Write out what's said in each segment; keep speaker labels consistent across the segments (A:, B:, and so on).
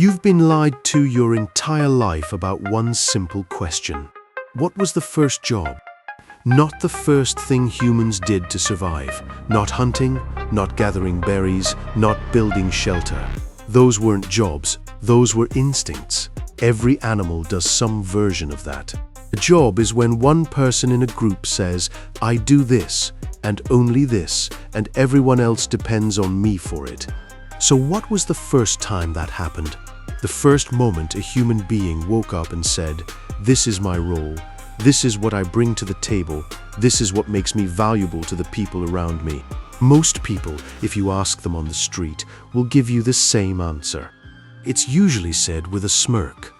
A: You've been lied to your entire life about one simple question. What was the first job? Not the first thing humans did to survive. Not hunting, not gathering berries, not building shelter. Those weren't jobs, those were instincts. Every animal does some version of that. A job is when one person in a group says, "I do this, and only this, and everyone else depends on me for it." So what was the first time that happened? The first moment a human being woke up and said, "This is my role. This is what I bring to the table. This is what makes me valuable to the people around me." Most people, if you ask them on the street, will give you the same answer. It's usually said with a smirk,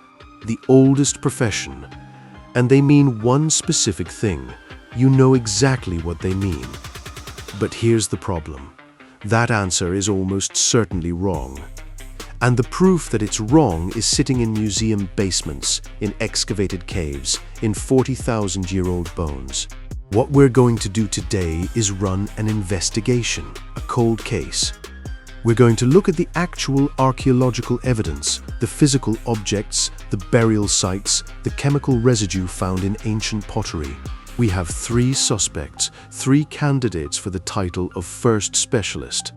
A: the oldest profession. And they mean one specific thing. You know exactly what they mean. But here's the problem. That answer is almost certainly wrong. And the proof that it's wrong is sitting in museum basements, in excavated caves, in 40,000-year-old bones. What we're going to do today is run an investigation, a cold case. We're going to look at the actual archaeological evidence, the physical objects, the burial sites, the chemical residue found in ancient pottery. We have 3 suspects, 3 candidates for the title of first specialist.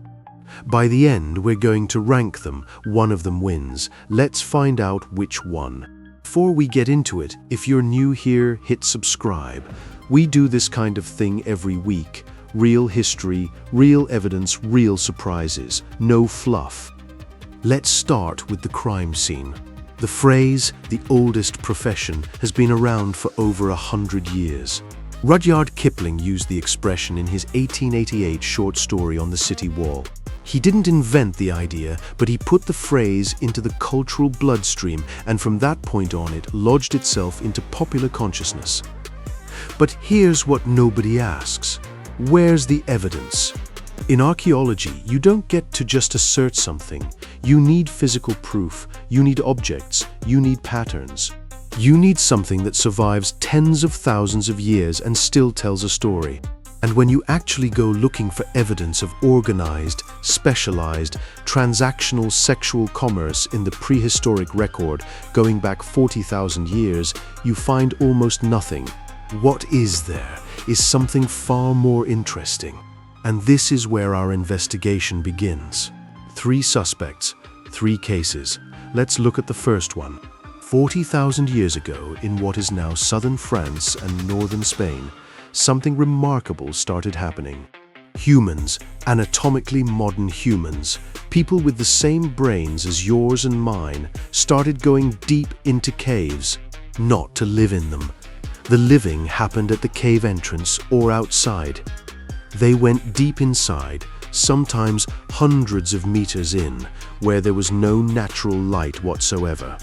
A: By the end, we're going to rank them. One of them wins. Let's find out which one. Before we get into it, if you're new here, hit subscribe. We do this kind of thing every week. Real history, real evidence, real surprises. No fluff. Let's start with the crime scene. The phrase, "the oldest profession," has been around for over 100 years. Rudyard Kipling used the expression in his 1888 short story On the City Wall. He didn't invent the idea, but he put the phrase into the cultural bloodstream, and from that point on it lodged itself into popular consciousness. But here's what nobody asks. Where's the evidence? In archaeology, you don't get to just assert something. You need physical proof, you need objects, you need patterns. You need something that survives tens of thousands of years and still tells a story. And when you actually go looking for evidence of organized, specialized, transactional sexual commerce in the prehistoric record going back 40,000 years, you find almost nothing. What is there is something far more interesting. And this is where our investigation begins. 3 suspects, 3 cases. Let's look at the first one. 40,000 years ago, in what is now southern France and northern Spain, something remarkable started happening. Humans, anatomically modern humans, people with the same brains as yours and mine, started going deep into caves, not to live in them. The living happened at the cave entrance or outside. They went deep inside, sometimes hundreds of meters in, where there was no natural light whatsoever.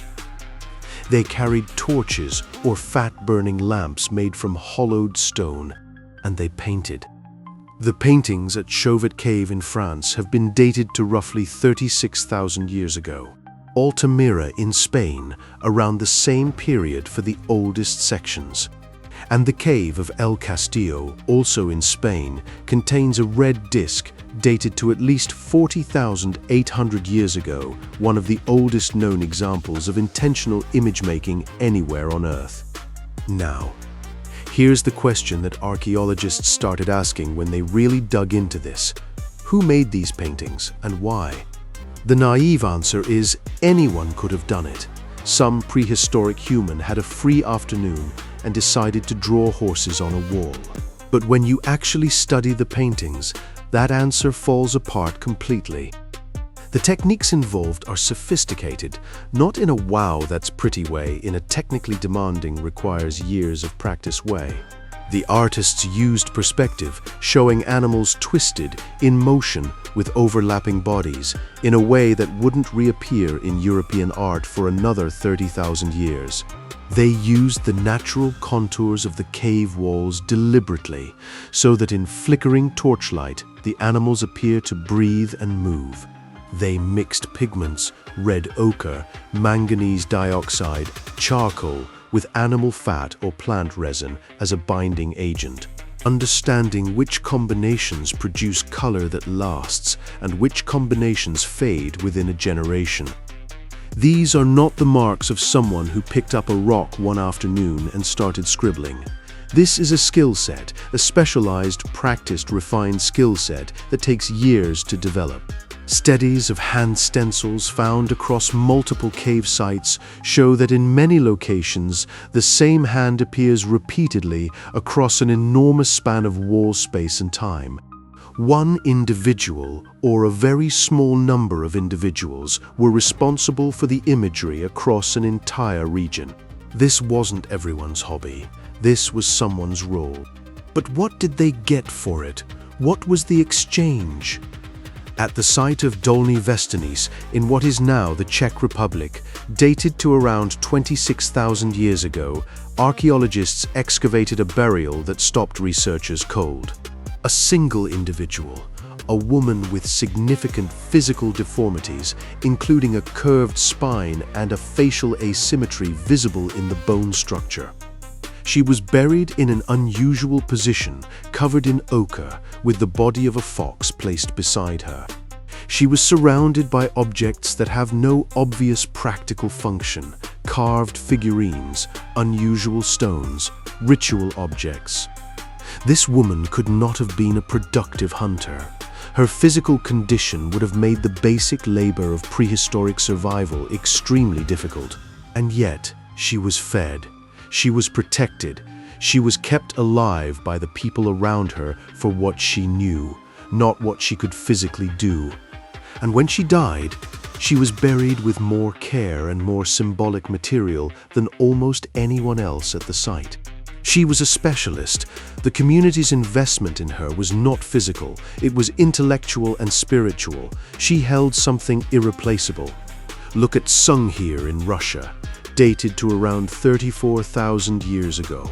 A: They carried torches or fat-burning lamps made from hollowed stone, and they painted. The paintings at Chauvet Cave in France have been dated to roughly 36,000 years ago. Altamira in Spain, around the same period for the oldest sections. And the cave of El Castillo, also in Spain, contains a red disc dated to at least 40,800 years ago, one of the oldest known examples of intentional image-making anywhere on Earth. Now, here's the question that archaeologists started asking when they really dug into this. Who made these paintings and why? The naive answer is anyone could have done it. Some prehistoric human had a free afternoon and decided to draw horses on a wall. But when you actually study the paintings, that answer falls apart completely. The techniques involved are sophisticated, not in a wow that's pretty way, in a technically demanding, requires years of practice way. The artists used perspective, showing animals twisted, in motion, with overlapping bodies, in a way that wouldn't reappear in European art for another 30,000 years. They used the natural contours of the cave walls deliberately, so that in flickering torchlight, the animals appear to breathe and move. They mixed pigments, red ochre, manganese dioxide, charcoal, with animal fat or plant resin as a binding agent. Understanding which combinations produce color that lasts and which combinations fade within a generation. These are not the marks of someone who picked up a rock one afternoon and started scribbling. This is a skill set, a specialized, practiced, refined skill set that takes years to develop. Studies of hand stencils found across multiple cave sites show that in many locations, the same hand appears repeatedly across an enormous span of wall space and time. One individual, or a very small number of individuals, were responsible for the imagery across an entire region. This wasn't everyone's hobby. This was someone's role. But what did they get for it? What was the exchange? At the site of Dolní Věstonice, in what is now the Czech Republic, dated to around 26,000 years ago, archaeologists excavated a burial that stopped researchers cold. A single individual, a woman with significant physical deformities, including a curved spine and a facial asymmetry visible in the bone structure. She was buried in an unusual position, covered in ochre, with the body of a fox placed beside her. She was surrounded by objects that have no obvious practical function: carved figurines, unusual stones, ritual objects. This woman could not have been a productive hunter. Her physical condition would have made the basic labor of prehistoric survival extremely difficult. And yet, she was fed. She was protected. She was kept alive by the people around her for what she knew, not what she could physically do. And when she died, she was buried with more care and more symbolic material than almost anyone else at the site. She was a specialist. The community's investment in her was not physical, it was intellectual and spiritual. She held something irreplaceable. Look at Sunghir in Russia, dated to around 34,000 years ago.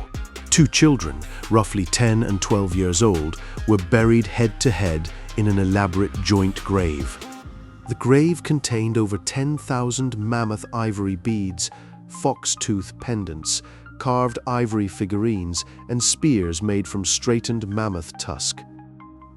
A: Two children, roughly 10 and 12 years old, were buried head to head in an elaborate joint grave. The grave contained over 10,000 mammoth ivory beads, fox-tooth pendants, carved ivory figurines, and spears made from straightened mammoth tusk.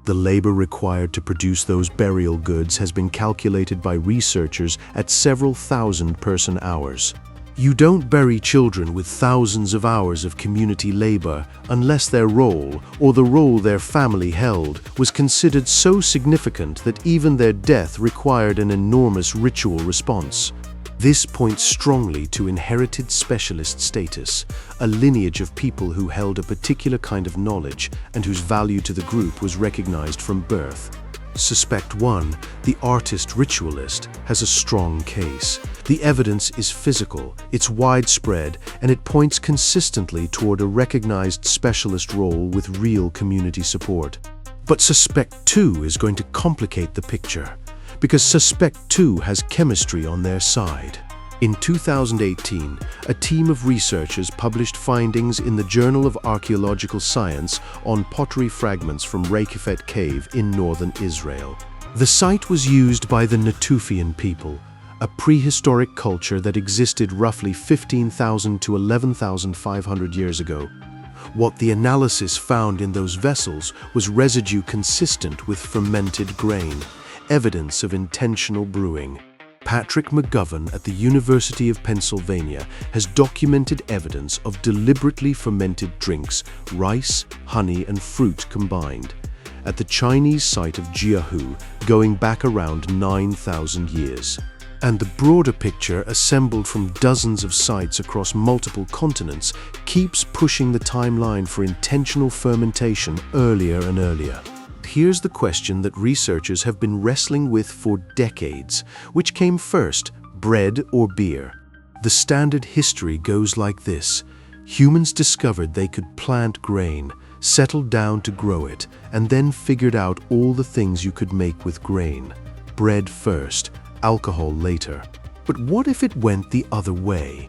A: The labor required to produce those burial goods has been calculated by researchers at several thousand person-hours. You don't bury children with thousands of hours of community labor unless their role, or the role their family held, was considered so significant that even their death required an enormous ritual response. This points strongly to inherited specialist status, a lineage of people who held a particular kind of knowledge and whose value to the group was recognized from birth. Suspect 1, the artist ritualist, has a strong case. The evidence is physical, it's widespread, and it points consistently toward a recognized specialist role with real community support. But Suspect 2 is going to complicate the picture, because Suspect 2 has chemistry on their side. In 2018, a team of researchers published findings in the Journal of Archaeological Science on pottery fragments from Reykjavik Cave in northern Israel. The site was used by the Natufian people, a prehistoric culture that existed roughly 15,000 to 11,500 years ago. What the analysis found in those vessels was residue consistent with fermented grain, evidence of intentional brewing. Patrick McGovern at the University of Pennsylvania has documented evidence of deliberately fermented drinks, rice, honey, and fruit combined, at the Chinese site of Jiahu, going back around 9,000 years. And the broader picture, assembled from dozens of sites across multiple continents, keeps pushing the timeline for intentional fermentation earlier and earlier. Here's the question that researchers have been wrestling with for decades. Which came first, bread or beer? The standard history goes like this. Humans discovered they could plant grain, settled down to grow it, and then figured out all the things you could make with grain. Bread first, alcohol later. But what if it went the other way?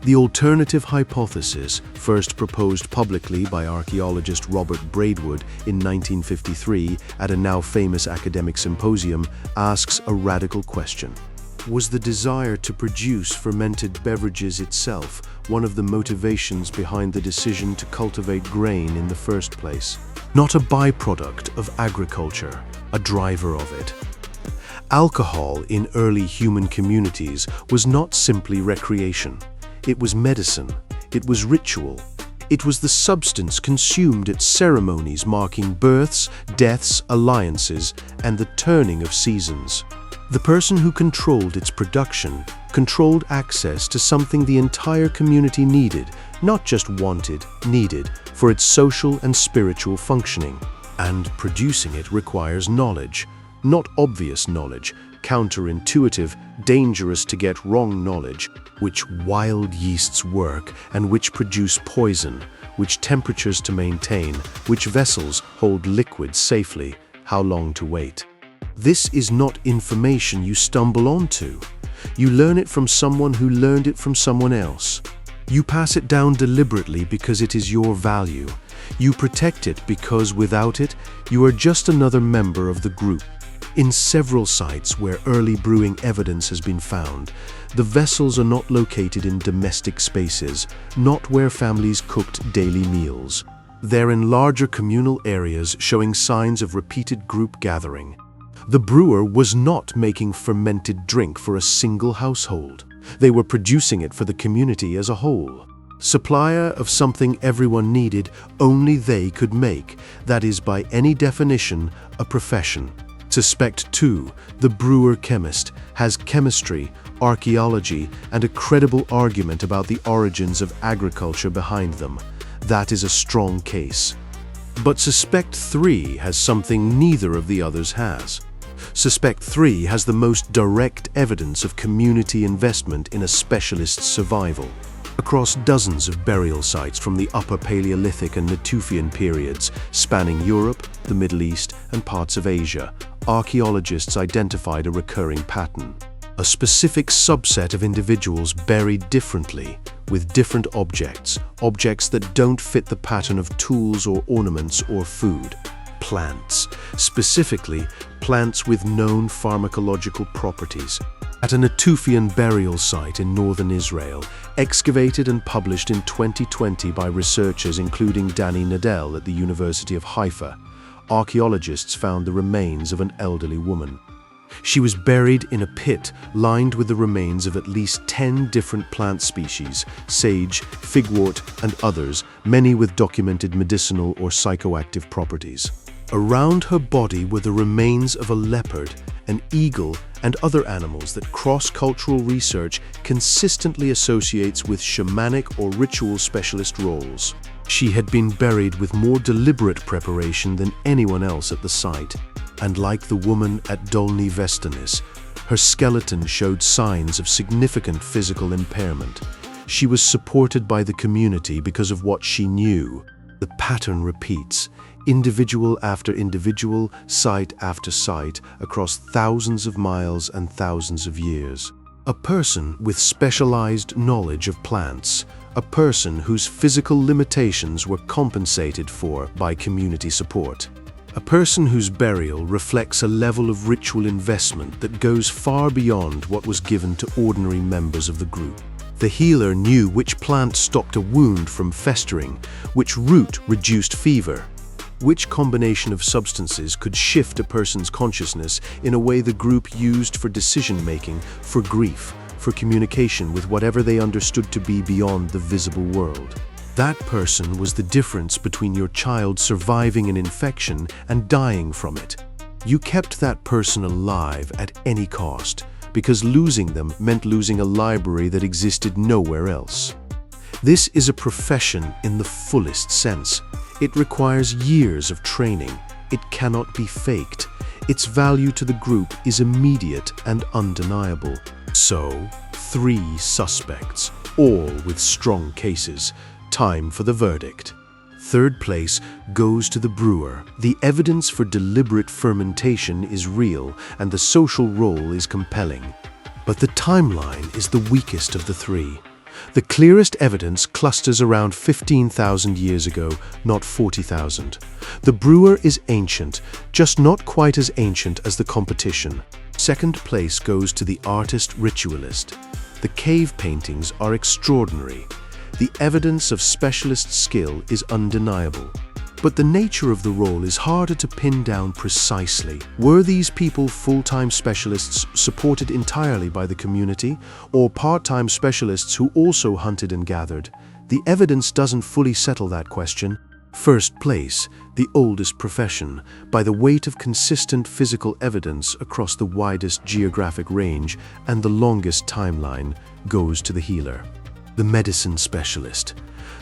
A: The alternative hypothesis, first proposed publicly by archaeologist Robert Braidwood in 1953 at a now famous academic symposium, asks a radical question. Was the desire to produce fermented beverages itself one of the motivations behind the decision to cultivate grain in the first place? Not a byproduct of agriculture, a driver of it. Alcohol in early human communities was not simply recreation. It was medicine. It was ritual. It was the substance consumed at ceremonies marking births, deaths, alliances, and the turning of seasons. The person who controlled its production controlled access to something the entire community needed, not just wanted, needed, for its social and spiritual functioning. And producing it requires knowledge, not obvious knowledge, counterintuitive, dangerous to get wrong knowledge, which wild yeasts work and which produce poison, which temperatures to maintain, which vessels hold liquids safely, how long to wait. This is not information you stumble onto. You learn it from someone who learned it from someone else. You pass it down deliberately because it is your value. You protect it because without it, you are just another member of the group. In several sites where early brewing evidence has been found, the vessels are not located in domestic spaces, not where families cooked daily meals. They're in larger communal areas showing signs of repeated group gathering. The brewer was not making fermented drink for a single household. They were producing it for the community as a whole. Supplier of something everyone needed, only they could make. That is, by any definition, a profession. Suspect 2, the brewer-chemist, has chemistry, archaeology, and a credible argument about the origins of agriculture behind them. That is a strong case. But Suspect 3 has something neither of the others has. Suspect 3 has the most direct evidence of community investment in a specialist's survival. Across dozens of burial sites from the Upper Paleolithic and Natufian periods, spanning Europe, the Middle East, and parts of Asia, archaeologists identified a recurring pattern. A specific subset of individuals buried differently, with different objects that don't fit the pattern of tools or ornaments or food. Plants, specifically plants with known pharmacological properties. At a Natufian burial site in northern Israel, excavated and published in 2020 by researchers including Danny Nadel at the University of Haifa, archaeologists found the remains of an elderly woman. She was buried in a pit lined with the remains of at least 10 different plant species, sage, figwort, and others, many with documented medicinal or psychoactive properties. Around her body were the remains of a leopard, an eagle, and other animals that cross-cultural research consistently associates with shamanic or ritual specialist roles. She had been buried with more deliberate preparation than anyone else at the site, and like the woman at Dolny Vestanis, her skeleton showed signs of significant physical impairment. She was supported by the community because of what she knew. The pattern repeats, individual after individual, site after site, across thousands of miles and thousands of years. A person with specialized knowledge of plants, a person whose physical limitations were compensated for by community support. A person whose burial reflects a level of ritual investment that goes far beyond what was given to ordinary members of the group. The healer knew which plant stopped a wound from festering, which root reduced fever, which combination of substances could shift a person's consciousness in a way the group used for decision-making, for grief, for communication with whatever they understood to be beyond the visible world. That person was the difference between your child surviving an infection and dying from it. You kept that person alive at any cost, because losing them meant losing a library that existed nowhere else. This is a profession in the fullest sense. It requires years of training. It cannot be faked. Its value to the group is immediate and undeniable. So, 3 suspects, all with strong cases. Time for the verdict. Third place goes to the brewer. The evidence for deliberate fermentation is real, and the social role is compelling. But the timeline is the weakest of the 3. The clearest evidence clusters around 15,000 years ago, not 40,000. The brewer is ancient, just not quite as ancient as the competition. Second place goes to the artist-ritualist. The cave paintings are extraordinary. The evidence of specialist skill is undeniable. But the nature of the role is harder to pin down precisely. Were these people full-time specialists supported entirely by the community, or part-time specialists who also hunted and gathered? The evidence doesn't fully settle that question. First place, the oldest profession, by the weight of consistent physical evidence across the widest geographic range and the longest timeline, goes to the healer. The medicine specialist.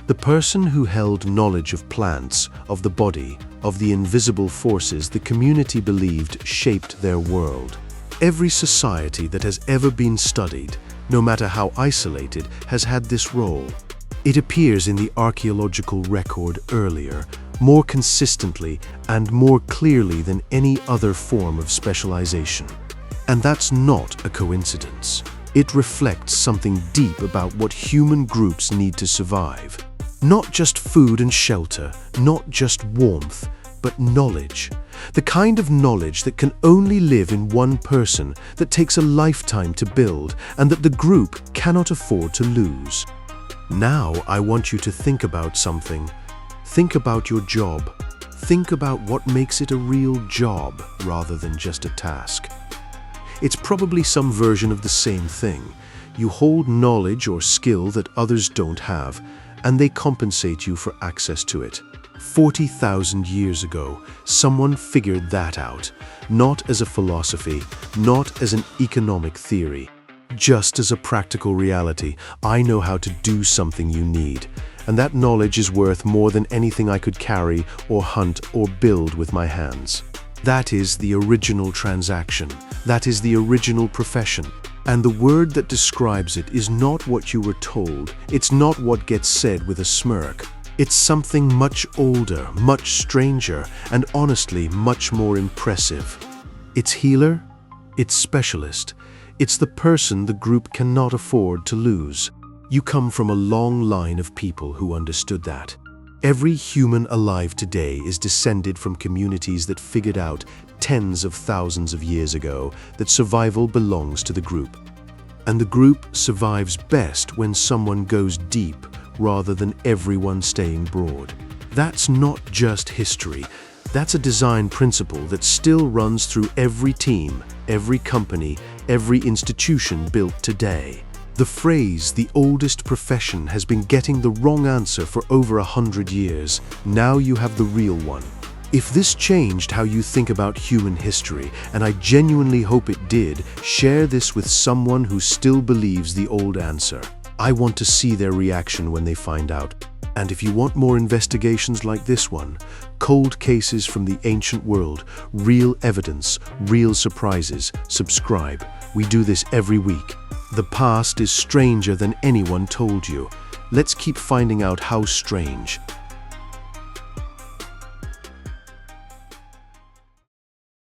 A: The person who held knowledge of plants, of the body, of the invisible forces the community believed shaped their world. Every society that has ever been studied, no matter how isolated, has had this role. It appears in the archaeological record earlier, more consistently and more clearly than any other form of specialization. And that's not a coincidence. It reflects something deep about what human groups need to survive. Not just food and shelter, not just warmth, but knowledge. The kind of knowledge that can only live in one person, that takes a lifetime to build, and that the group cannot afford to lose. Now I want you to think about something. Think about your job. Think about what makes it a real job rather than just a task. It's probably some version of the same thing. You hold knowledge or skill that others don't have, and they compensate you for access to it. 40,000 years ago, someone figured that out, not as a philosophy, not as an economic theory, just as a practical reality. I know how to do something you need, and that knowledge is worth more than anything I could carry or hunt or build with my hands. That is the original transaction. That is the original profession. And the word that describes it is not what you were told. It's not what gets said with a smirk. It's something much older, much stranger, and honestly much more impressive. It's healer, it's specialist, it's the person the group cannot afford to lose. You come from a long line of people who understood that. Every human alive today is descended from communities that figured out tens of thousands of years ago that survival belongs to the group. And the group survives best when someone goes deep rather than everyone staying broad. That's not just history. That's a design principle that still runs through every team, every company, every institution built today. The phrase, the oldest profession, has been getting the wrong answer for over 100 years. Now you have the real one. If this changed how you think about human history, and I genuinely hope it did, share this with someone who still believes the old answer. I want to see their reaction when they find out. And if you want more investigations like this one, cold cases from the ancient world, real evidence, real surprises, subscribe. We do this every week. The past is stranger than anyone told you. Let's keep finding out how strange.